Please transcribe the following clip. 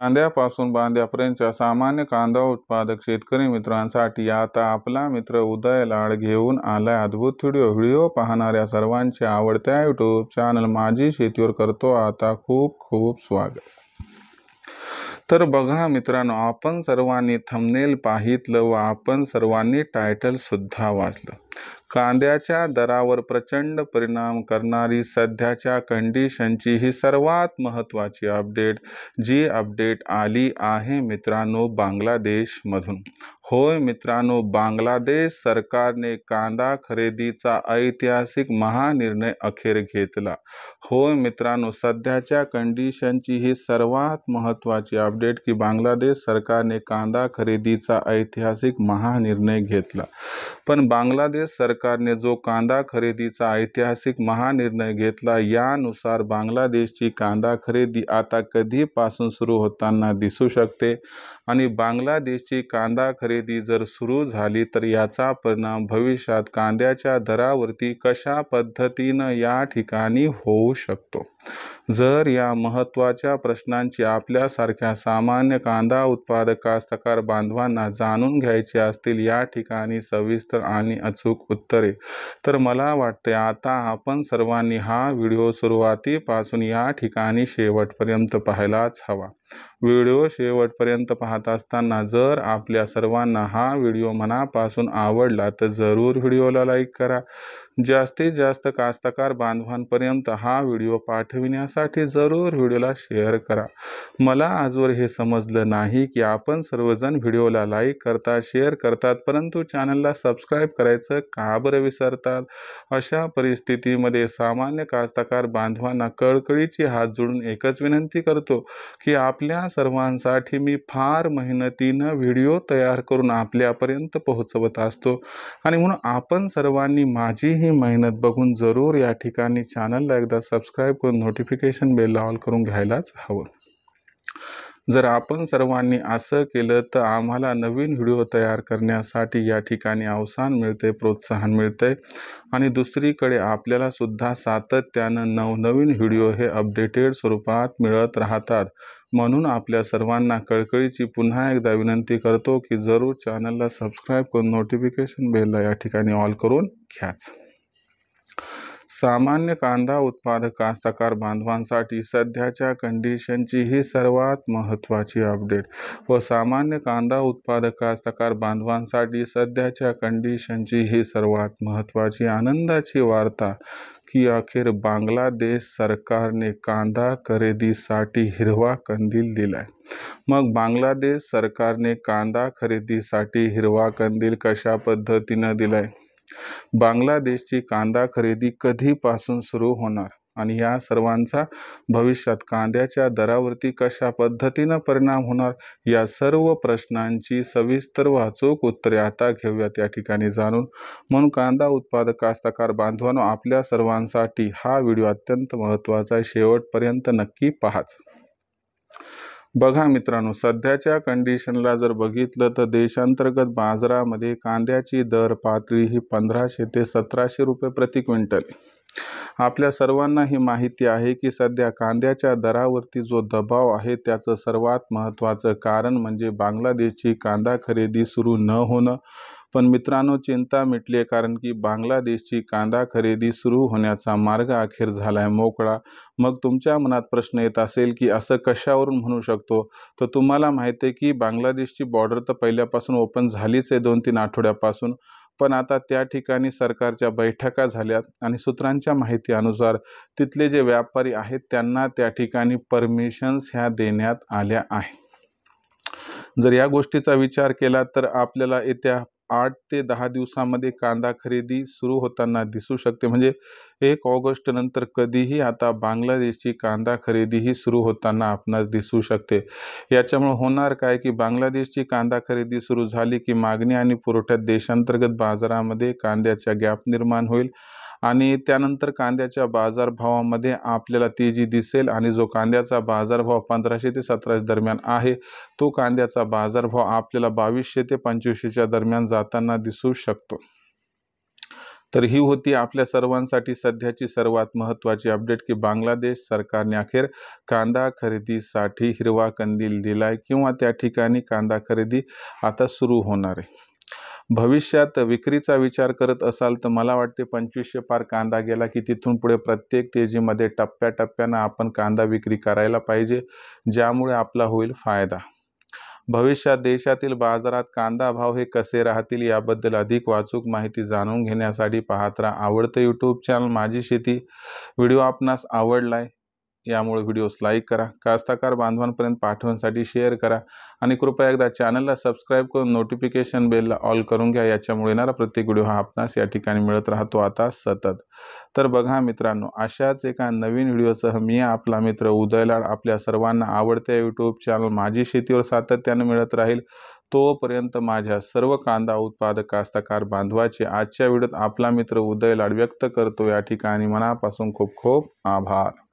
कांद्यापासून बांद्यापर्यंतच्या सामान्य कांदा उत्पादक शेतकरी मित्रांसाठी आता आपला मित्र उदय लाड घेऊन आलाय अद्भुत व्हिडिओ पाहणाऱ्या सर्वांच्या आवडत्या यूट्यूब चॅनल माझी शेतीवर करतो आता खूप खूप स्वागत। तर बघा मित्रांनो, आपण सर्वांनी थंबनेल पाहितलं व आपण सर्वांनी टायटल सुद्धा वाचलं। कांद्याच्या दरावर प्रचंड परिणाम करणारी सध्याच्या कंडिशनची ही सर्वात महत्त्वाची अपडेट जी अपडेट आली आहे मित्रांनो बांगलादेश मधून। होय मित्रांनो, बांगलादेश सरकारने कांदा खरेदीचा ऐतिहासिक महानिर्णय अखेर घेतला। होय मित्रांनो, सध्याच्या कंडिशनची ही सर्वात महत्त्वाची अपडेट की बांगलादेश सरकारने कांदा खरेदीचा ऐतिहासिक महानिर्णय घेतला। पण बांगलादेश सरकारने जो कांदा खरेदीचा ऐतिहासिक महानिर्णय घेतला यानुसार बांगलादेशची कांदा खरेदी आता कधीपासून सुरू होताना दिसू शकते आणि बांगलादेशची कांदा खरेदी जर सुरू झाली तर याचा परिणाम भविष्यात कांद्याच्या दरावरती कशा पद्धतीनं या ठिकाणी होऊ शकतो। जर या महत्त्वाच्या प्रश्नांची आपल्यासारख्या सामान्य कांदा उत्पादक कास्तकार बांधवांना जाणून घ्यायची असतील या ठिकाणी सविस्तर आणि अचूक उत्तरे, तर मला वाटते आता आपण सर्वांनी हा व्हिडिओ सुरुवातीपासून या ठिकाणी शेवटपर्यंत पाहायलाच हवा। व्हिडिओ शेवटपर्यंत पाहत असताना जर आपल्या सर्वांना हा व्हिडिओ मनापासून आवडला तर जरूर व्हिडिओला लाईक करा। जास्तीत जास्त कास्तकार बांधवांपर्यंत हा व्हिडिओ पाठविण्यासाठी जरूर व्हिडिओला शेअर करा। मला आजवर हे समजलं नाही की आपण सर्वजण व्हिडिओला लाईक करतात, शेअर करतात, परंतु चॅनलला सबस्क्राईब करायचं का बरं विसरतात। अशा परिस्थितीमध्ये सामान्य कास्तकार बांधवांना कळकळीची हात जोडून एकच विनंती करतो की आपल्या सर्वांसाठी मी फार मेहनतीनं व्हिडिओ तयार करून आपल्यापर्यंत पोहोचवत असतो आणि म्हणून आपण सर्वांनी माझी ही मेहनत बघून जरूर या ठिकाणी चॅनलला एकदा सबस्क्राईब करून नोटिफिकेशन बेल ऑल करून घ्यायलाच हवं। जर आपण सर्वांनी असं केलं तर आम्हाला नवीन व्हिडिओ तयार करण्यासाठी या ठिकाणी अवसान मिळते, प्रोत्साहन मिळते आणि दुसरीकडे आपल्याला सुद्धा सातत्यानं नवनवीन व्हिडिओ हे अपडेटेड स्वरूपात मिळत राहतात। म्हणून आपल्या सर्वांना कळकळीची पुन्हा एकदा विनंती करतो की जरूर चॅनलला सबस्क्राईब करून नोटिफिकेशन बेलला या ठिकाणी ऑल करून घ्याच। सामान्य कांदा उत्पादक कास्तकार बांधवांसाठी सध्याच्या कंडिशनची ही सर्वात महत्त्वाची अपडेट व सामान्य कांदा उत्पादक कास्तकार बांधवांसाठी सध्याच्या कंडिशनची ही सर्वात महत्त्वाची आनंदाची वार्ता की अखेर बांगलादेश सरकारने कांदा खरेदीसाठी हिरवा कंदील दिलाय। मग बांगलादेश सरकारने कांदा खरेदीसाठी हिरवा कंदील कशा पद्धतीनं दिलाय, बांगलादेशची कांदा खरेदी कधीपासून सुरू होणार आणि या सर्वांचा भविष्यात कांद्याच्या दरावरती कशा पद्धतीनं परिणाम होणार, या सर्व प्रश्नांची सविस्तर व अचूक उत्तरे आता घेऊयात या ठिकाणी जाणून। म्हणून कांदा उत्पादक कास्तकार बांधवांनो, आपल्या सर्वांसाठी हा व्हिडिओ अत्यंत महत्त्वाचा आहे, शेवटपर्यंत नक्की पाहाच। बघा मित्रांनो, सध्याच्या कंडिशनला जर बघितलं तर देशांतर्गत बाजारामध्ये कांद्याची दर पातळी ही 1500 ते 1700 रुपये प्रति क्विंटल। आपल्या सर्वांना ही माहिती आहे की सध्या कांद्याच्या दरावरती जो दबाव आहे त्याचं सर्वात महत्त्वाचं कारण म्हणजे बांगलादेशची कांदा खरेदी सुरू न होणं। पण मित्रांनो, चिंता मिटली आहे, कारण की बांगलादेशची कांदा खरेदी सुरू होण्याचा मार्ग अखेर झालाय मोकळा। मग तुमच्या मनात प्रश्न येत असेल की असं कशावरून म्हणू शकतो, तर तुम्हाला माहिती आहे की बांगलादेशची बॉर्डर तर पहिल्यापासून ओपन झालीच आहे 2-3 आठवड्यापासून, पण आता त्या ठिकाणी सरकारच्या बैठका झाल्यात आणि सूत्रांच्या माहिती अनुसार तिथले जे व्यापारी आहेत त्यांना त्या ठिकाणी परमिशन्स ह्या देण्यात आल्या आहे। जर या गोष्टीचा विचार केला तर आपल्याला येत्या 8 ते 10 दिवसांमध्ये कांदा खरेदी सुरू होताना दिसू शकते। म्हणजे 1 ऑगस्ट नंतर कधीही आता बांगलादेशची कांदा खरेदी ही सुरू होताना आपणास दिसू शकते। याच्यामुळे होणार काय की बांगलादेशची कांदा खरेदी सुरू झाली की मागणी आणि पुरवठ्यात देशांतर्गत बाजारामध्ये कांद्याचा गॅप निर्माण होईल आणि त्यानंतर कांद्याच्या बाजारभावामध्ये आपल्याला तेजी दिसेल आणि जो कांद्याचा बाजारभाव 1500 ते 1700 दरम्यान आहे तो कांद्याचा बाजारभाव आपल्याला 2200 ते 2500 दरम्यान जाताना दिसू शकतो। तर ही होती आपल्या सर्वांसाठी सध्याची सर्वात महत्त्वाची अपडेट की बांगलादेश सरकारने अखेर कांदा खरेदीसाठी हिरवा कंदील दिलाय किंवा त्या ठिकाणी कांदा खरेदी आता सुरू होणार आहे। भविष्यात विक्रीचा विचार करत असाल तर मला वाटते 2500 पार कांदा गेला की तिथून पुढे प्रत्येक तेजीमध्ये टप्प्याटप्प्यानं आपण कांदा विक्री करायला पाहिजे, ज्यामुळे आपला होईल फायदा। भविष्यात देशातील बाजारात कांदा भाव हे कसे राहतील याबद्दल अधिक अचूक माहिती जाणून घेण्यासाठी पाहत राहा आवडतं यूट्यूब चॅनल माझी शेती। व्हिडिओ आपणास आवडलाय यामुळे व्हिडिओस लाईक करा, कास्तकार बांधवांपर्यंत पाठवण्यासाठी शेअर करा आणि कृपया एकदा चॅनलला सबस्क्राईब करून नोटिफिकेशन बेलला ऑल करून घ्या। याच्यामुळे येणारा प्रत्येक व्हिडिओ हा आपणास या ठिकाणी मिळत राहतो आता सतत। तर बघा मित्रांनो, अशाच एका नवीन व्हिडिओसह मी आपला मित्र उदय लाड आपल्या सर्वांना आवडत्या यूट्यूब चॅनल माझी शेतीवर सातत्याने मिळत राहील। तोपर्यंत माझ्या सर्व कांदा उत्पादक कास्तकार बांधवाचे आजच्या व्हिडिओत आपला मित्र उदय लाड व्यक्त करतो। या ठिकाणी मनापासून खूप खूप आभार।